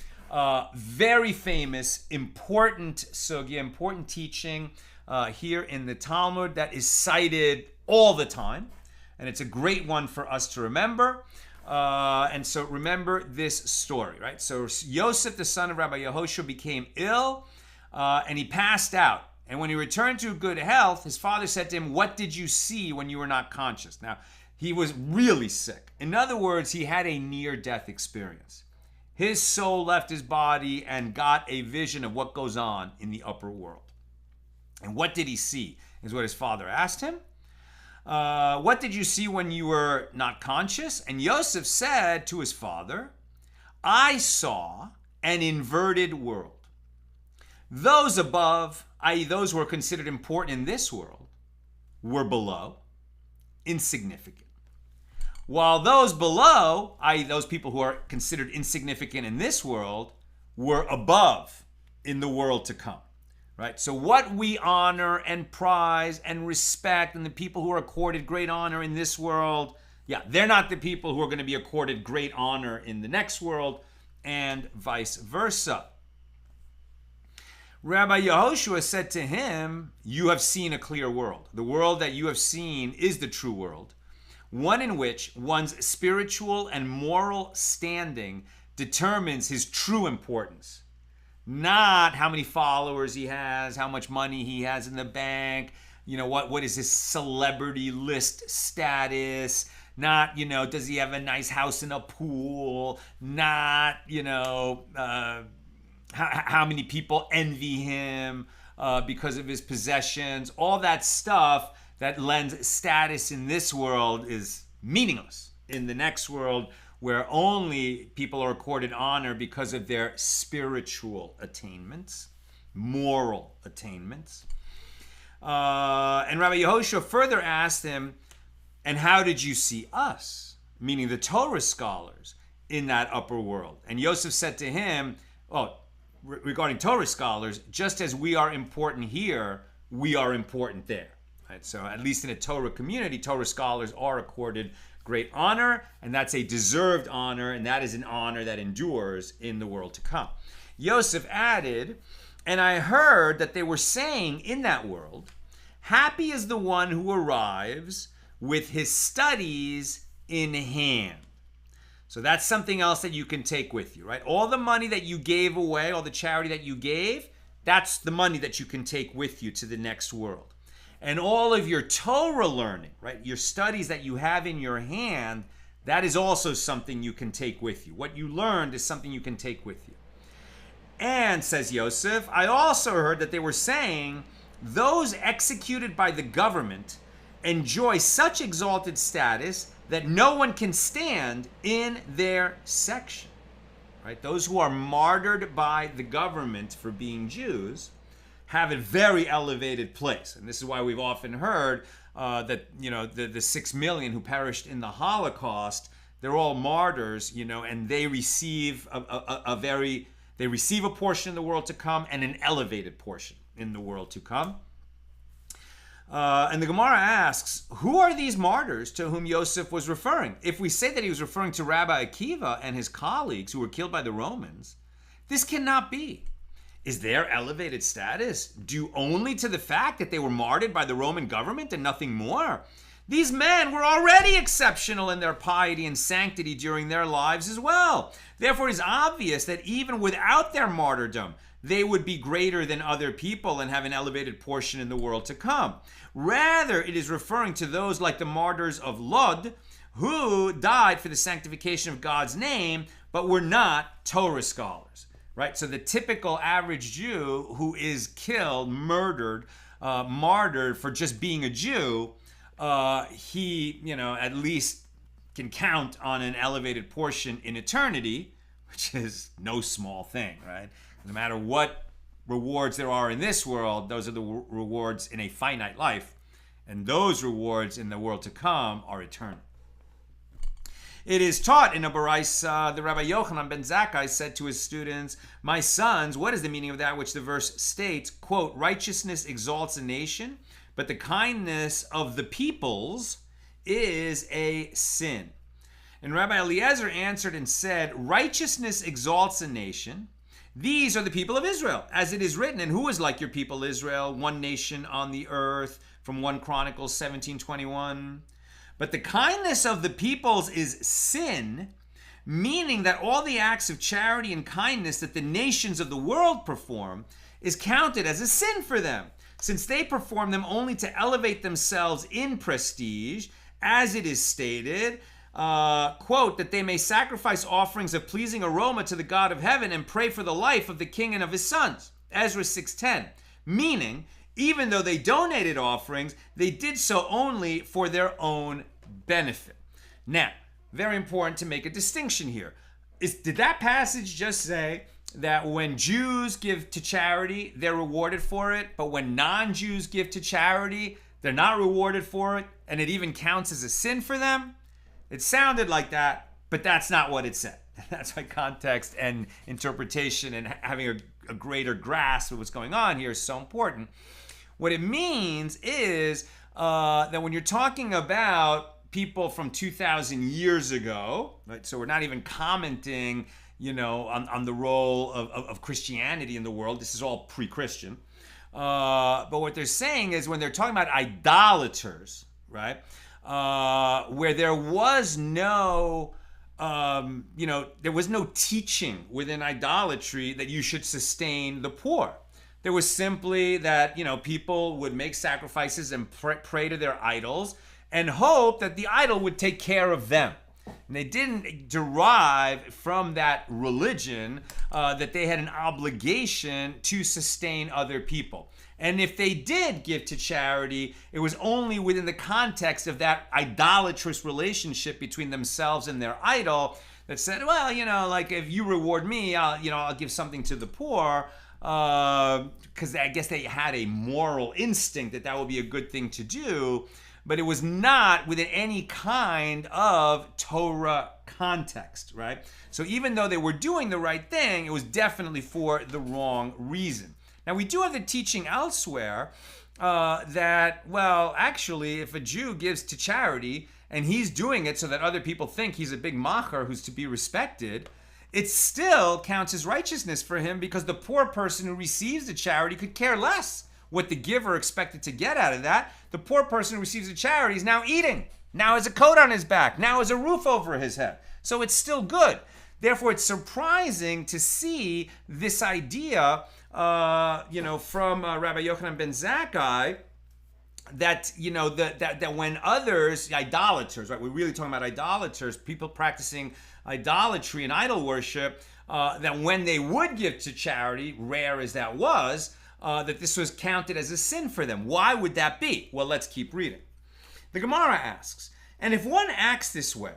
very famous, important sugya, important teaching here in the Talmud that is cited all the time, and it's a great one for us to remember. And so remember this story, right? So Yosef, the son of Rabbi Yehoshua, became ill, and he passed out. And when he returned to good health, his father said to him, what did you see when you were not conscious? Now, he was really sick. In other words, he had a near-death experience. His soul left his body and got a vision of what goes on in the upper world. And what did he see? Is what his father asked him. What did you see when you were not conscious? And Yosef said to his father, I saw an inverted world. Those above, i.e. those who are considered important in this world, were below, insignificant. While those below, i.e. those people who are considered insignificant in this world, were above in the world to come. Right? So what we honor and prize and respect, and the people who are accorded great honor in this world, they're not the people who are going to be accorded great honor in the next world, and vice versa. Rabbi Yehoshua said to him, you have seen a clear world. The world that you have seen is the true world, one in which one's spiritual and moral standing determines his true importance. Not how many followers he has, how much money he has in the bank, what is his celebrity list status, not, does he have a nice house and a pool, not, how many people envy him because of his possessions. All that stuff that lends status in this world is meaningless in the next world, where only people are accorded honor because of their spiritual attainments, moral attainments. And Rabbi Yehoshua further asked him, and how did you see us, meaning the Torah scholars, in that upper world? And Yosef said to him, regarding Torah scholars, just as we are important here, we are important there. Right? So at least in a Torah community, Torah scholars are accorded great honor, and that's a deserved honor, and that is an honor that endures in the world to come. Yosef added, and I heard that they were saying in that world, happy is the one who arrives with his studies in hand. So that's something else that you can take with you, right? All the money that you gave away, all the charity that you gave, that's the money that you can take with you to the next world. And all of your Torah learning, right, your studies that you have in your hand, that is also something you can take with you. What you learned is something you can take with you. And, says Yosef, I also heard that they were saying those executed by the government enjoy such exalted status that no one can stand in their section. Right? Those who are martyred by the government for being Jews have a very elevated place. And this is why we've often heard that, the 6 million who perished in the Holocaust, they're all martyrs, and they receive they receive a portion in the world to come and an elevated portion in the world to come. And the Gemara asks, who are these martyrs to whom Yosef was referring? If we say that he was referring to Rabbi Akiva and his colleagues who were killed by the Romans, this cannot be. Is their elevated status due only to the fact that they were martyred by the Roman government and nothing more? These men were already exceptional in their piety and sanctity during their lives as well. Therefore, it is obvious that even without their martyrdom, they would be greater than other people and have an elevated portion in the world to come. Rather, it is referring to those like the martyrs of Lod, who died for the sanctification of God's name, but were not Torah scholars. Right? So the typical average Jew who is killed, murdered, martyred for just being a Jew, he, at least can count on an elevated portion in eternity, which is no small thing, right? No matter what rewards there are in this world, those are the rewards in a finite life, and those rewards in the world to come are eternal. It is taught in a Baraisa, the Rabbi Yochanan ben Zakkai said to his students, my sons, what is the meaning of that which the verse states, quote, righteousness exalts a nation, but the kindness of the peoples is a sin. And Rabbi Eliezer answered and said, righteousness exalts a nation. These are the people of Israel, as it is written, and who is like your people Israel, one nation on the earth, from 1 Chronicles 17:21. But the kindness of the peoples is sin, meaning that all the acts of charity and kindness that the nations of the world perform is counted as a sin for them, since they perform them only to elevate themselves in prestige, as it is stated, quote, that they may sacrifice offerings of pleasing aroma to the God of heaven and pray for the life of the king and of his sons. Ezra 6:10. Meaning, Even though they donated offerings, they did so only for their own benefit. Now, very important to make a distinction here. Did that passage just say that when Jews give to charity, they're rewarded for it, but when non-Jews give to charity, they're not rewarded for it, and it even counts as a sin for them? It sounded like that, but that's not what it said. That's why context and interpretation and having a greater grasp of what's going on here is so important. What it means is that when you're talking about people from 2,000 years ago, right? So we're not even commenting, on the role of Christianity in the world. This is all pre-Christian. But what they're saying is when they're talking about idolaters, right? Where there was no, there was no teaching within idolatry that you should sustain the poor. There was simply that, people would make sacrifices and pray to their idols and hope that the idol would take care of them. And they didn't derive from that religion that they had an obligation to sustain other people. And if they did give to charity, it was only within the context of that idolatrous relationship between themselves and their idol that said, well, like if you reward me, I'll give something to the poor. Because I guess they had a moral instinct that would be a good thing to do, but it was not within any kind of Torah context, right? So even though they were doing the right thing, it was definitely for the wrong reason. Now we do have the teaching elsewhere that, well, actually, if a Jew gives to charity and he's doing it so that other people think he's a big macher who's to be respected, it still counts as righteousness for him because the poor person who receives the charity could care less what the giver expected to get out of that. The poor person who receives the charity is now eating, now has a coat on his back, now has a roof over his head. So it's still good. Therefore, it's surprising to see this idea, from Rabbi Yochanan ben Zakkai, that that when others, idolaters, right? We're really talking about idolaters, people practicing idolatry and idol worship, that when they would give to charity, rare as that was, that this was counted as a sin for them. Why would that be? Well, let's keep reading. The Gemara asks, and if one acts this way,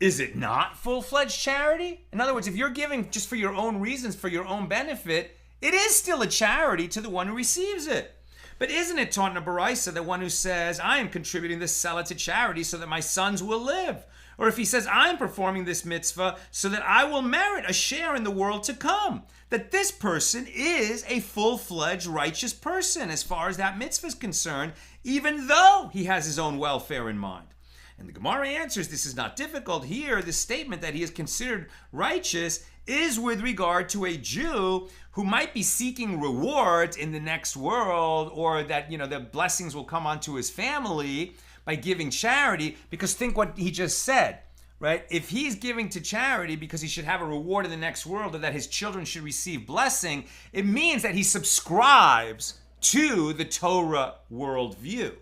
is it not full-fledged charity? In other words, if you're giving just for your own reasons, for your own benefit, it is still a charity to the one who receives it. But isn't it taught in a Baraisa that one who says, I am contributing this selah to charity so that my sons will live? Or if he says, I am performing this mitzvah so that I will merit a share in the world to come, that this person is a full-fledged righteous person as far as that mitzvah is concerned, even though he has his own welfare in mind. And the Gemara answers, this is not difficult. Here, the statement that he is considered righteous is with regard to a Jew who might be seeking rewards in the next world, or that, the blessings will come onto his family by giving charity, because think what he just said, right? If he's giving to charity because he should have a reward in the next world, or that his children should receive blessing, it means that he subscribes to the Torah worldview.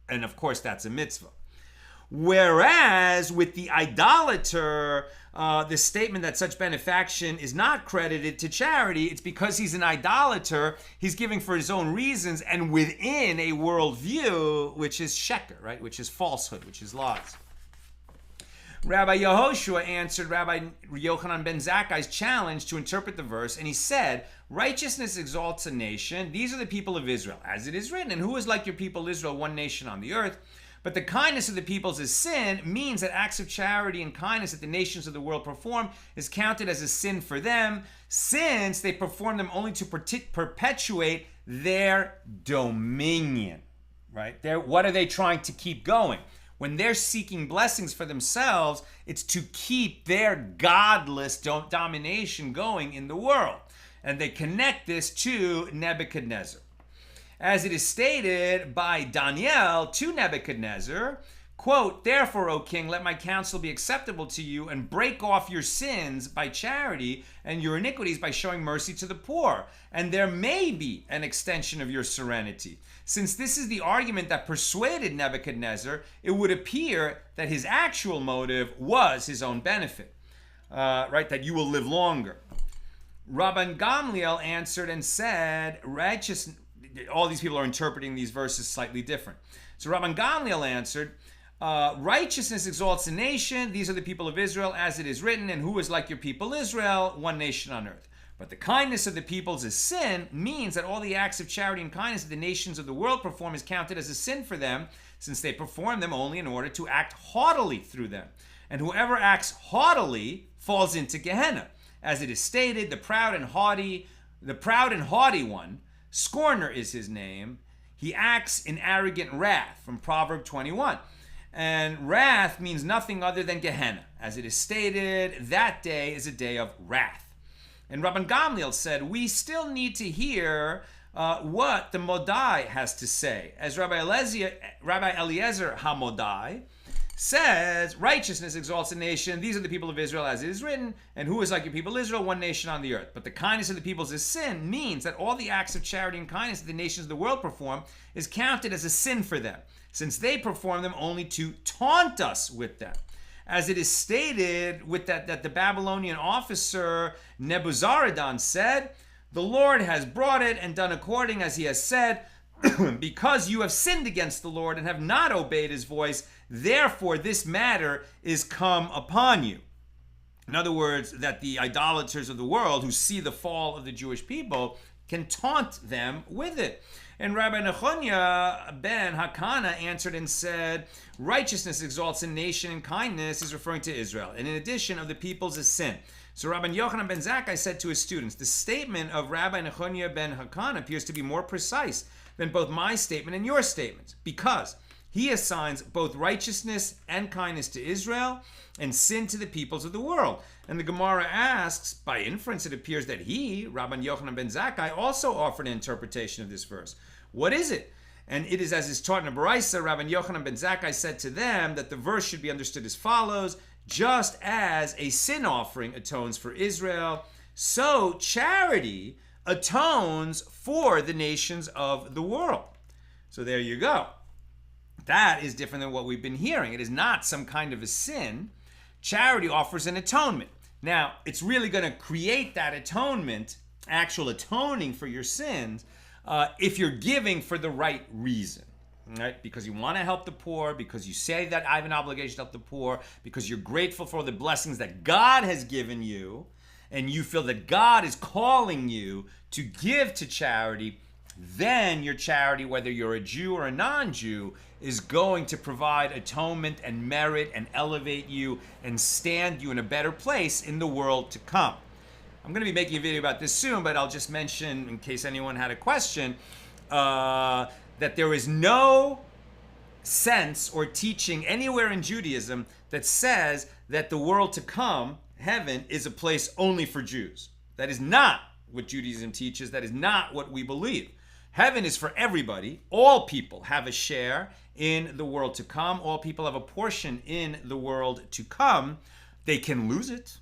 And of course, that's a mitzvah. Whereas with the idolater, the statement that such benefaction is not credited to charity, it's because he's an idolater, he's giving for his own reasons and within a worldview which is sheker, right? Which is falsehood, which is lies. Rabbi Yehoshua answered Rabbi Yochanan ben Zakkai's challenge to interpret the verse, and he said, righteousness exalts a nation. These are the people of Israel, as it is written, and who is like your people Israel, one nation on the earth? But the kindness of the peoples is sin, means that acts of charity and kindness that the nations of the world perform is counted as a sin for them, since they perform them only to perpetuate their dominion, right? What are they trying to keep going? When they're seeking blessings for themselves, it's to keep their godless domination going in the world. And they connect this to Nebuchadnezzar. As it is stated by Daniel to Nebuchadnezzar, quote, therefore, O king, let my counsel be acceptable to you, and break off your sins by charity and your iniquities by showing mercy to the poor, and there may be an extension of your serenity. Since this is the argument that persuaded Nebuchadnezzar, it would appear that his actual motive was his own benefit, right? That you will live longer. Rabban Gamliel answered and said, all these people are interpreting these verses slightly different. So Rabban Gamliel answered, righteousness exalts a nation. These are the people of Israel, as it is written, and who is like your people Israel, one nation on earth. But the kindness of the peoples is sin, means that all the acts of charity and kindness that the nations of the world perform is counted as a sin for them, since they perform them only in order to act haughtily through them. And whoever acts haughtily falls into Gehenna. As it is stated, the proud and haughty one, scorner is his name. He acts in arrogant wrath, from Proverb 21. And wrath means nothing other than Gehenna. As it is stated, that day is a day of wrath. And Rabban Gamliel said, we still need to hear what the Modai has to say. As Rabbi Eliezer HaModai says, righteousness exalts a nation. These are the people of Israel, as it is written, and who is like your people Israel, one nation on the earth. But the kindness of the peoples is sin, means that all the acts of charity and kindness that the nations of the world perform is counted as a sin for them, since they perform them only to taunt us with them. As it is stated with that the Babylonian officer Nebuzaradan said, the Lord has brought it and done according as he has said, because you have sinned against the Lord and have not obeyed his voice, therefore this matter is come upon you. In other words, that the idolaters of the world who see the fall of the Jewish people can taunt them with it. And Rabbi Nechonia ben Hakana answered and said, righteousness exalts a nation and kindness is referring to Israel. And in addition of the peoples is sin. So Rabbi Yochanan ben Zakkai said to his students, the statement of Rabbi Nechonia ben Hakana appears to be more precise than both my statement and your statements, because he assigns both righteousness and kindness to Israel and sin to the peoples of the world. And the Gemara asks, by inference it appears that he, Rabban Yochanan ben Zakkai, also offered an interpretation of this verse. What is it? And it is as is taught in the Baraisa, Rabban Yochanan ben Zakkai said to them that the verse should be understood as follows: just as a sin offering atones for Israel, so charity atones for the nations of the world. So there you go. That is different than what we've been hearing. It is not some kind of a sin. Charity offers an atonement. Now, it's really going to create that atonement, actual atoning for your sins, if you're giving for the right reason. Right? Because you want to help the poor, because you say that I have an obligation to help the poor, because you're grateful for the blessings that God has given you, and you feel that God is calling you to give to charity, then your charity, whether you're a Jew or a non-Jew, is going to provide atonement and merit and elevate you and stand you in a better place in the world to come. I'm going to be making a video about this soon, but I'll just mention, in case anyone had a question, that there is no sense or teaching anywhere in Judaism that says that the world to come, heaven, is a place only for Jews. That is not what Judaism teaches. That is not what we believe. Heaven is for everybody. All people have a share in the world to come. All people have a portion in the world to come. They can lose it.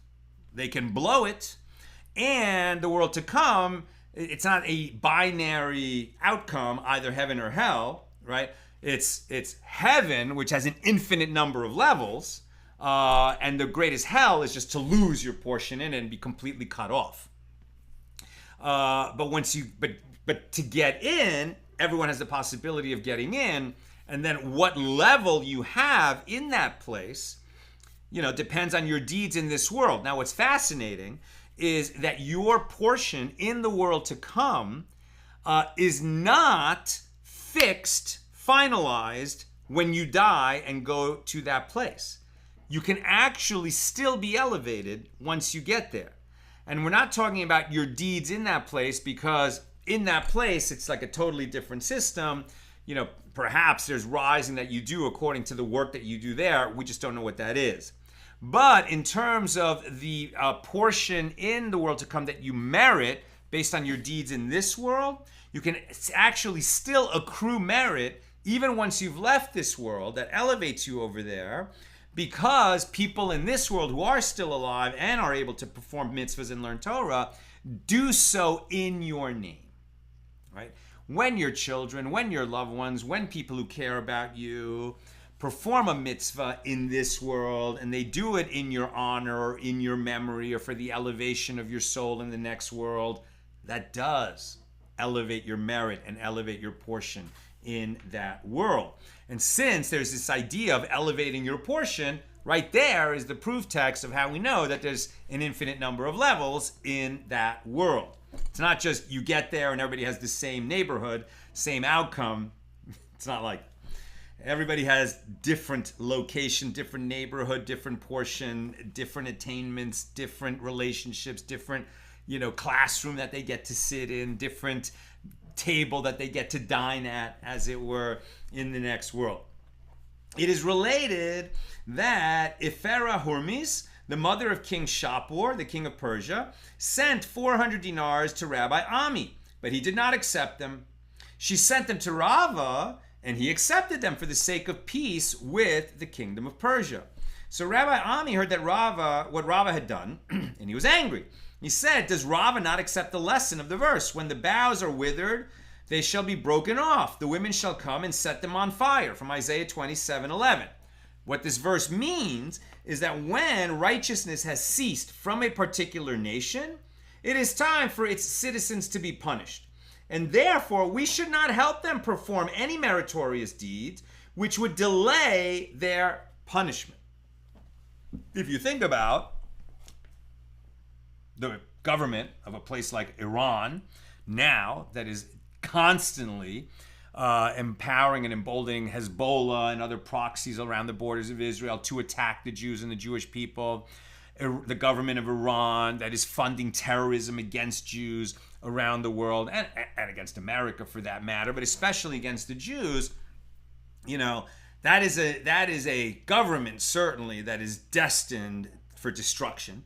They can blow it. And the world to come, it's not a binary outcome, either heaven or hell, right? It's heaven, which has an infinite number of levels, and the greatest hell is just to lose your portion in it and be completely cut off. But to get in, everyone has the possibility of getting in, and then what level you have in that place, depends on your deeds in this world. Now, what's fascinating is that your portion in the world to come is not fixed, finalized when you die and go to that place. You can actually still be elevated once you get there. And we're not talking about your deeds in that place, because in that place, it's like a totally different system. Perhaps there's rising that you do according to the work that you do there. We just don't know what that is. But in terms of the portion in the world to come that you merit based on your deeds in this world, you can actually still accrue merit even once you've left this world that elevates you over there, because people in this world who are still alive and are able to perform mitzvahs and learn Torah do so in your name. Right? When your children, when your loved ones, when people who care about you perform a mitzvah in this world, and they do it in your honor or in your memory or for the elevation of your soul in the next world, that does elevate your merit and elevate your portion in that world. And since there's this idea of elevating your portion, right there is the proof text of how we know that there's an infinite number of levels in that world. It's not just you get there and everybody has the same neighborhood, same outcome. It's not like everybody has different location, different neighborhood, different portion, different attainments, different relationships, different, classroom that they get to sit in, different table that they get to dine at, as it were, in the next world. It is related that Ifera Hormis, the mother of King Shapur, the king of Persia, sent 400 dinars to Rabbi Ami, but he did not accept them. She sent them to Rava, and he accepted them for the sake of peace with the kingdom of Persia. So Rabbi Ami heard that what Rava had done, and he was angry. He said, does Rava not accept the lesson of the verse? When the boughs are withered, they shall be broken off. The women shall come and set them on fire, from Isaiah 27:11. What this verse means is that when righteousness has ceased from a particular nation, it is time for its citizens to be punished. And therefore, we should not help them perform any meritorious deeds which would delay their punishment. If you think about the government of a place like Iran now, that is constantly empowering and emboldening Hezbollah and other proxies around the borders of Israel to attack the Jews and the Jewish people, the government of Iran that is funding terrorism against Jews around the world, and against America for that matter, but especially against the Jews, that is a government certainly that is destined for destruction.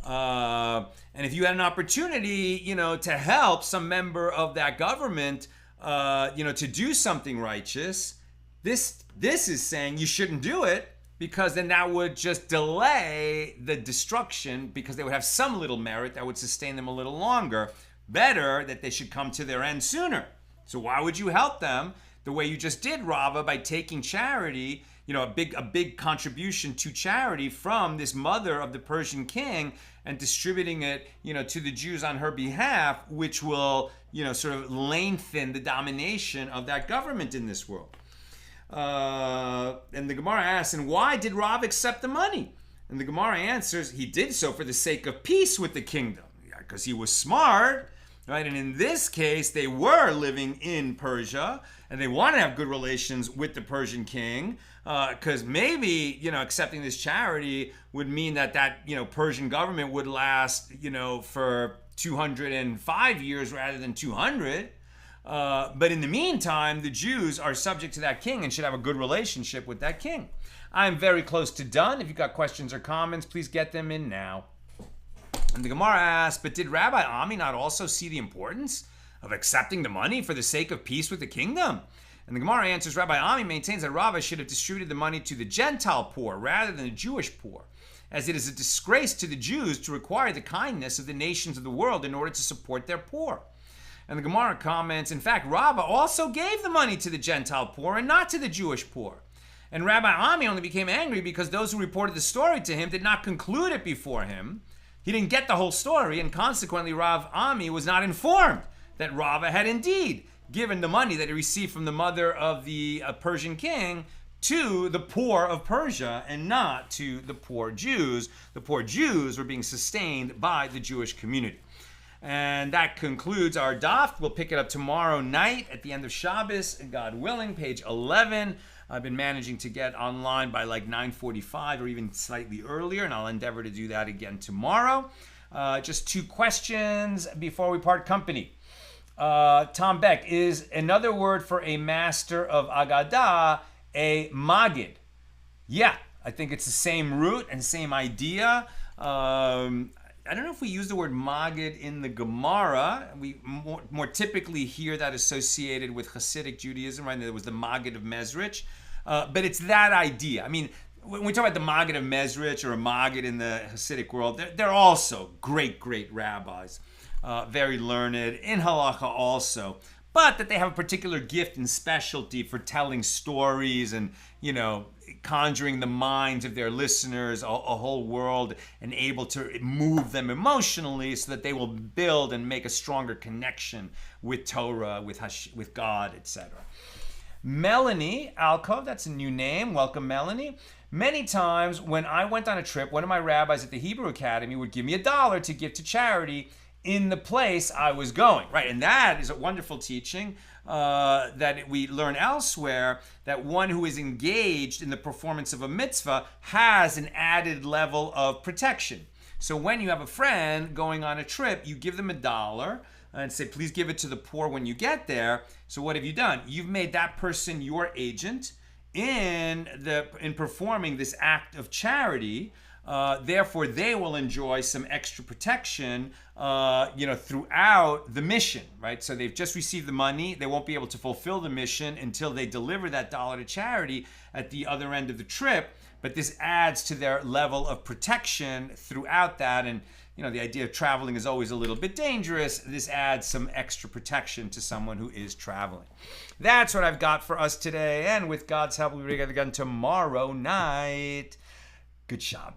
And if you had an opportunity, to help some member of that government, to do something righteous, this is saying you shouldn't do it, because then that would just delay the destruction, because they would have some little merit that would sustain them a little longer. Better that they should come to their end sooner. So why would you help them the way you just did, Rava, by taking charity, a big contribution to charity from this mother of the Persian king, and distributing it, to the Jews on her behalf, which will, sort of lengthen the domination of that government in this world. And the Gemara asks, and why did Rav accept the money? And the Gemara answers, he did so for the sake of peace with the kingdom, because he was smart, right? And in this case, they were living in Persia, and they want to have good relations with the Persian king, because maybe, accepting this charity would mean that Persian government would last, for 205 years rather than 200. But in the meantime, the Jews are subject to that king and should have a good relationship with that king. I'm very close to done. If you've got questions or comments, please get them in now. And the Gemara asks, but did Rabbi Ami not also see the importance of accepting the money for the sake of peace with the kingdom? And the Gemara answers, Rabbi Ami maintains that Rava should have distributed the money to the Gentile poor rather than the Jewish poor, as it is a disgrace to the Jews to require the kindness of the nations of the world in order to support their poor. And the Gemara comments, in fact, Rava also gave the money to the Gentile poor and not to the Jewish poor. And Rabbi Ami only became angry because those who reported the story to him did not conclude it before him. He didn't get the whole story, and consequently Rav Ami was not informed that Rava had indeed given the money that he received from the mother of the Persian king to the poor of Persia and not to the poor Jews. The poor Jews were being sustained by the Jewish community. And that concludes our daf. We'll pick it up tomorrow night at the end of Shabbos, God willing, page 11. I've been managing to get online by like 9:45 or even slightly earlier, and I'll endeavor to do that again tomorrow. Just two questions before we part company. Tom Beck, is another word for a master of aggadah a magid? Yeah, I think it's the same root and same idea. I don't know if we use the word magid in the Gemara. We more typically hear that associated with Hasidic Judaism, right? There was the Magid of Mezrich. But it's that idea. I mean, when we talk about the Magid of Mezrich or a Magid in the Hasidic world, they're also great, great rabbis. Very learned, in halacha also. But that they have a particular gift and specialty for telling stories and, conjuring the minds of their listeners a whole world and able to move them emotionally so that they will build and make a stronger connection with Torah, with God, etc. Melanie Alkov, that's a new name. Welcome, Melanie. Many times when I went on a trip, one of my rabbis at the Hebrew Academy would give me $1 to give to charity in the place I was going, right? And that is a wonderful teaching that we learn elsewhere, that one who is engaged in the performance of a mitzvah has an added level of protection. So when you have a friend going on a trip, you give them $1 and say, please give it to the poor when you get there. So what have you done? You've made that person your agent in performing this act of charity. Therefore, they will enjoy some extra protection, throughout the mission, right? So they've just received the money. They won't be able to fulfill the mission until they deliver that $1 to charity at the other end of the trip. But this adds to their level of protection throughout that. And, the idea of traveling is always a little bit dangerous. This adds some extra protection to someone who is traveling. That's what I've got for us today. And with God's help, we'll be together again tomorrow night. Good job.